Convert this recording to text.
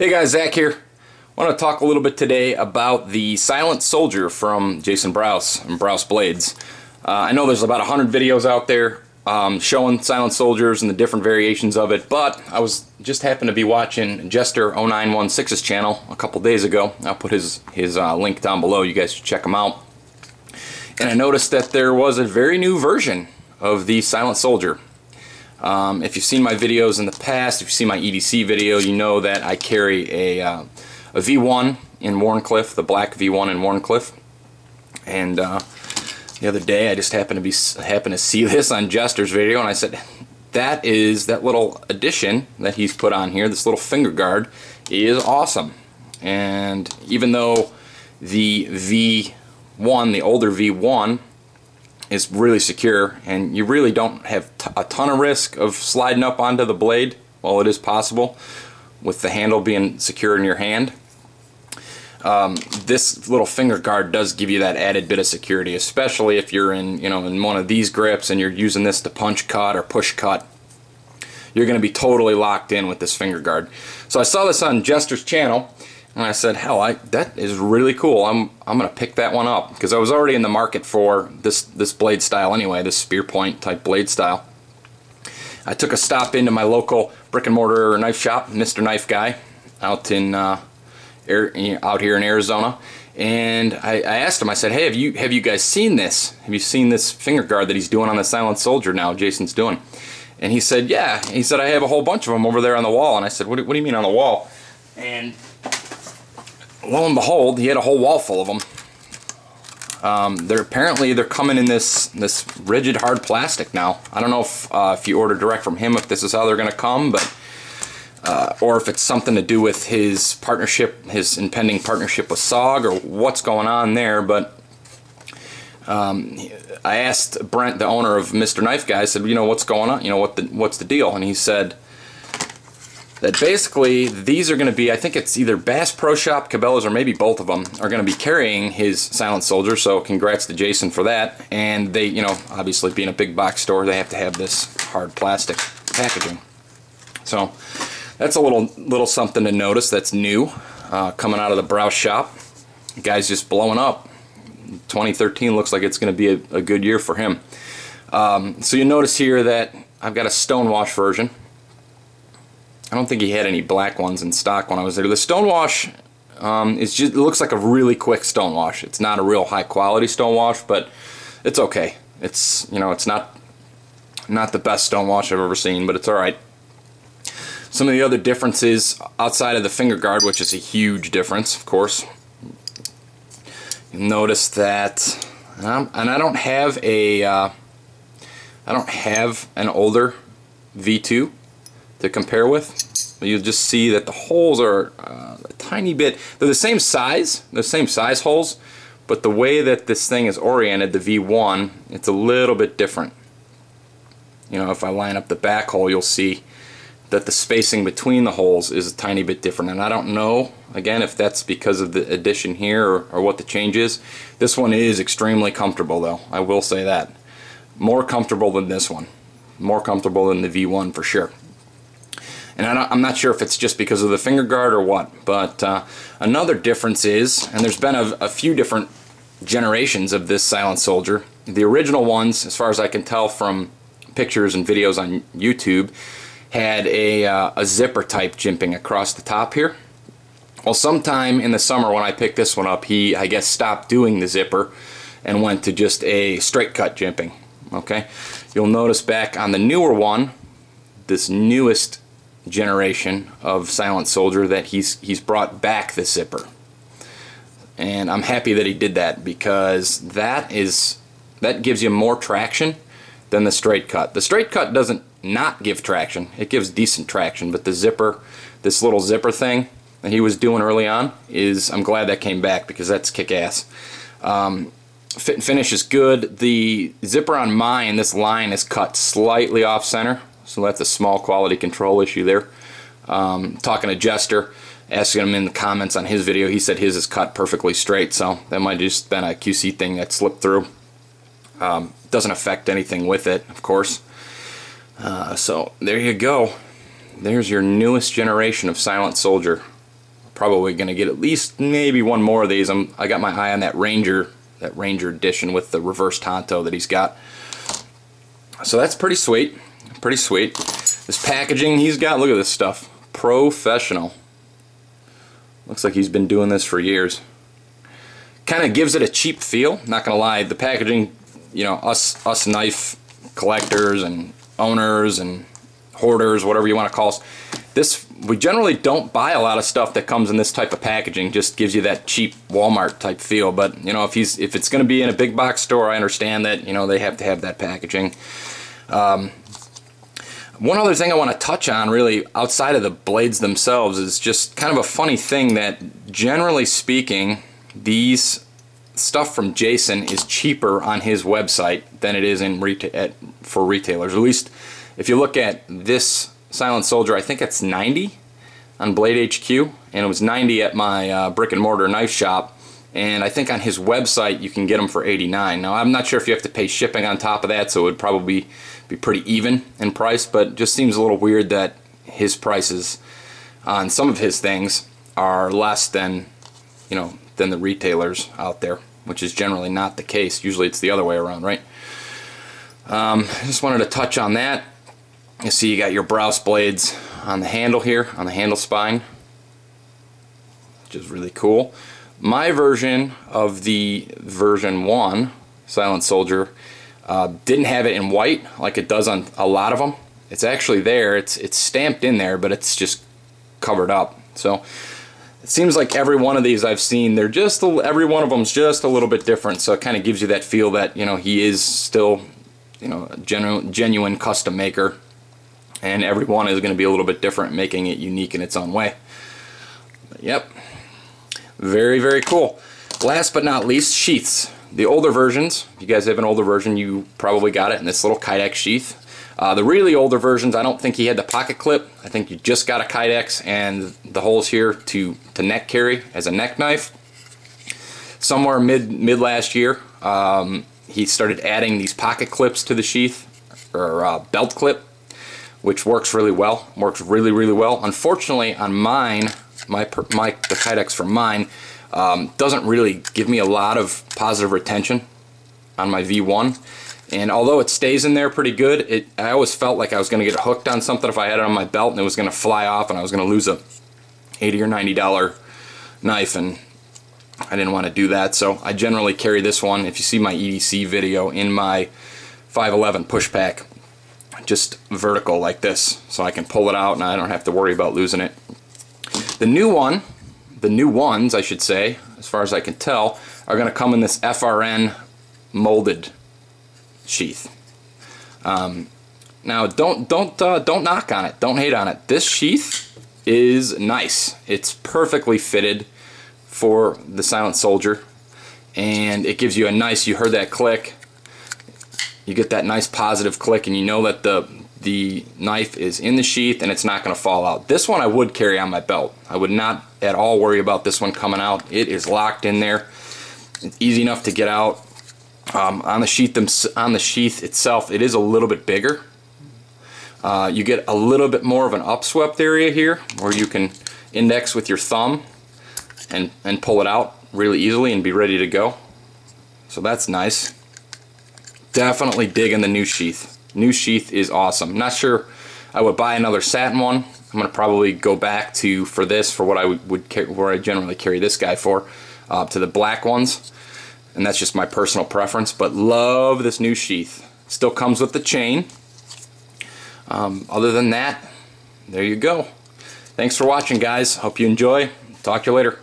Hey guys, Zach here. I want to talk a little bit today about the Silent Soldier from Jason Brous and Brous Blades. I know there's about 100 videos out there showing Silent Soldiers and the different variations of it, but I was just happened to be watching Jester 0916's channel a couple days ago. I'll put his link down below. You guys should check him out. And I noticed that there was a very new version of the Silent Soldier. If you've seen my videos in the past, if you've seen my EDC video, you know that I carry a V1 in Wharncliffe, the black V1 in Wharncliffe. And the other day I just happened to see this on Jester's video, and I said, that little addition that he's put on here, this little finger guard, is awesome. And even though the V1, the older V1, is really secure, and you really don't have a ton of risk of sliding up onto the blade, while it is possible with the handle being secure in your hand. This little finger guard does give you that added bit of security, especially if you're in one of these grips and you're using this to punch cut or push cut. You're going to be totally locked in with this finger guard. So I saw this on Jester's channel, and I said, hell, that is really cool. I'm going to pick that one up, because I was already in the market for this blade style anyway, this spear point type blade style. I took a stop into my local brick and mortar knife shop, Mr. Knife Guy, out here in Arizona, and I asked him, I said, hey, have you guys seen this? Have you seen this finger guard that he's doing on the Silent Soldier now, Jason's doing? And he said, yeah. He said, I have a whole bunch of them over there on the wall. And I said, what do you mean on the wall? And lo and behold, he had a whole wall full of them. They're coming in this rigid hard plastic now. I don't know if you order direct from him, if this is how they're going to come, but or if it's something to do with his partnership, his impending partnership with SOG, or what's going on there. But I asked Brent, the owner of Mr. Knife Guy, I said, what's going on? What's the deal? And he said that basically these are going to be, I think it's either Bass Pro Shop, Cabela's, or maybe both of them are going to be carrying his Silent Soldier, so congrats to Jason for that. And they, obviously being a big box store, they have to have this hard plastic packaging. So that's a little something to notice that's new, coming out of the Brous shop. The guy's just blowing up. 2013 looks like it's going to be a good year for him. So you notice here that I've got a stonewash version. I don't think he had any black ones in stock when I was there. The stonewash it looks like a really quick stonewash. It's not a real high quality stonewash, but it's okay. It's it's not the best stonewash I've ever seen, but it's all right. Some of the other differences outside of the finger guard, which is a huge difference, of course. You'll notice that, and I don't have an older V2 to compare with. You'll just see that the holes are a tiny bit. They're the same size holes, but the way that this thing is oriented, the V1, it's a little bit different. If I line up the back hole, you'll see that the spacing between the holes is a tiny bit different, and I don't know, again, if that's because of the addition here or what the change is. This one is extremely comfortable, though. I will say that. More comfortable than this one. More comfortable than the V1 for sure. And I'm not sure if it's just because of the finger guard or what, but another difference is, and there's been a few different generations of this Silent Soldier. The original ones, as far as I can tell from pictures and videos on YouTube, had a zipper type jimping across the top here. Well, sometime in the summer when I picked this one up, he, I guess, stopped doing the zipper and went to just a straight cut jimping. Okay, you'll notice back on the newer one, this newest generation of Silent Soldier, that he's brought back the zipper, and I'm happy that he did that, because that gives you more traction than the straight cut. The straight cut doesn't not give traction, it gives decent traction, but the zipper, this little zipper thing that he was doing early on, I'm glad that came back, because that's kick-ass. Fit and finish is good. The zipper on mine, this line is cut slightly off center, so that's a small quality control issue there. Talking to Jester, asking him in the comments on his video, he said his is cut perfectly straight, so that might have just been a QC thing that slipped through. Doesn't affect anything with it, of course. So there you go. There's your newest generation of Silent Soldier. probably going to get at least maybe one more of these. I got my eye on that Ranger edition with the reverse Tonto that he's got. So that's pretty sweet. Pretty sweet. This packaging he's got, look at this stuff. Professional. Looks like he's been doing this for years. Kind of gives it a cheap feel, not gonna lie. The packaging, you know, us knife collectors and owners and hoarders, whatever you want to call us, we generally don't buy a lot of stuff that comes in this type of packaging. Just gives you that cheap Walmart type feel. But you know, if it's going to be in a big box store, I understand that, you know, they have to have that packaging. One other thing I want to touch on, really, outside of the blades themselves, is just kind of a funny thing that, generally speaking, these stuff from Jason is cheaper on his website than it is for retailers. At least if you look at this Silent Soldier, I think it's 90 on Blade HQ, and it was 90 at my brick and mortar knife shop, and I think on his website you can get them for 89. Now I'm not sure if you have to pay shipping on top of that, so it would probably be pretty even in price, but it just seems a little weird that his prices on some of his things are less than, you know, than the retailers out there, which is generally not the case. Usually it's the other way around, right? I just wanted to touch on that. You see you got your Brous blades on the handle here, on the handle spine, which is really cool. My version of the version 1 Silent Soldier didn't have it in white like it does on a lot of them. It's actually there, it's stamped in there, but it's just covered up. So it seems like every one of these I've seen, every one of them's just a little bit different, so it kind of gives you that feel that, you know, he is still, you know, a genuine custom maker. And every one is going to be a little bit different, making it unique in its own way. But yep, very, very cool. Last but not least, sheaths. The older versions, if you guys have an older version, you probably got it in this little Kydex sheath. The really older versions, I don't think he had the pocket clip. I think you just got a Kydex and the holes here to neck carry as a neck knife. Somewhere mid last year, he started adding these pocket clips to the sheath, or belt clip, which works really well. Works really, really well. Unfortunately, on mine, the Kydex for mine doesn't really give me a lot of positive retention on my V1. And although it stays in there pretty good, I always felt like I was going to get hooked on something if I had it on my belt and it was going to fly off and I was going to lose a $80 or $90 knife, and I didn't want to do that. So I generally carry this one, if you see my EDC video, in my 511 push pack, just vertical like this, so I can pull it out and I don't have to worry about losing it. The new ones, I should say, as far as I can tell, are going to come in this FRN molded sheath. Now don't knock on it, don't hate on it. This sheath is nice. It's perfectly fitted for the Silent Soldier, and it gives you a nice, you heard that click, you get that nice positive click, and you know that the knife is in the sheath and it's not going to fall out. This one I would carry on my belt. I would not at all worry about this one coming out. It is locked in there. It's easy enough to get out. On the sheath itself, it is a little bit bigger. You get a little bit more of an upswept area here where you can index with your thumb and pull it out really easily and be ready to go. So that's nice. Definitely digging the new sheath. New sheath is awesome. Not sure I would buy another satin one. I'm gonna probably go back to, for what I where I generally carry this guy for, to the black ones, and that's just my personal preference. But love this new sheath. Still comes with the chain. Other than that, there you go. Thanks for watching, guys. Hope you enjoy. Talk to you later.